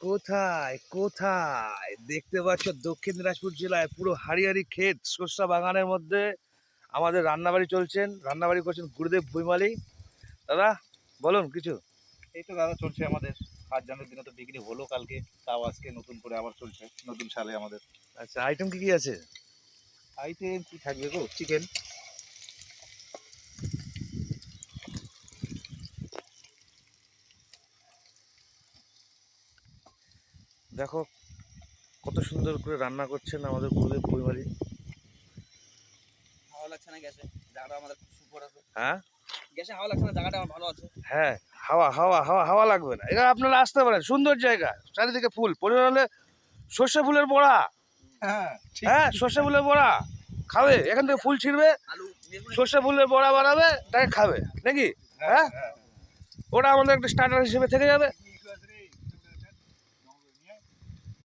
কোথায় কোথায় দেখতে পাচ্ছ দক্ষিণ দিনাজপুর জেলায় পুরো হারিয়ারি ক্ষেত শস্য বাগানের মধ্যে আমাদের রান্নাবাড়ি চলছেন, রান্নাবাড়ি করছেন গুরুদেব ভুইমালি। দাদা বলুন কিছু। এই তো দাদা চলছে আমাদের। 5 জানুয়ারির দিনে তো বিক্রি হলো কালকে, তাও আজকে নতুন করে আবার চলছে নতুন সালে আমাদের। আচ্ছা, আইটেম কি কি আছে? আইটেম কি থাকবে গো? চিকেন। দেখো কত সুন্দর করে রান্না করছেন আমাদের গুরুদেব ভুইমালি। হাওয়া লাগছে না গ্যাসে, জায়গাটা আমাদের খুব সুপার আছে। হ্যাঁ গ্যাসে হাওয়া লাগছে না, জায়গাটা আমার ভালো আছে। হ্যাঁ, হাওয়া হাওয়া হাওয়া হাওয়া লাগবে না, এখানে আপনারা আসতে পারেন, সুন্দর জায়গা, চারিদিকে ফুল, পরিবার হলে সর্ষে ফুলের বড়া। হ্যাঁ হ্যাঁ, সর্ষে ফুলের বড়া খাবে, এখান থেকে ফুল ছিঁড়বে, আলু বেগুন সর্ষে ফুলের বড়া বানাবে, তাকে খাবে নাকি? হ্যাঁ, ওটা আমাদের একটা স্টার্টার হিসেবে থেকে যাবে।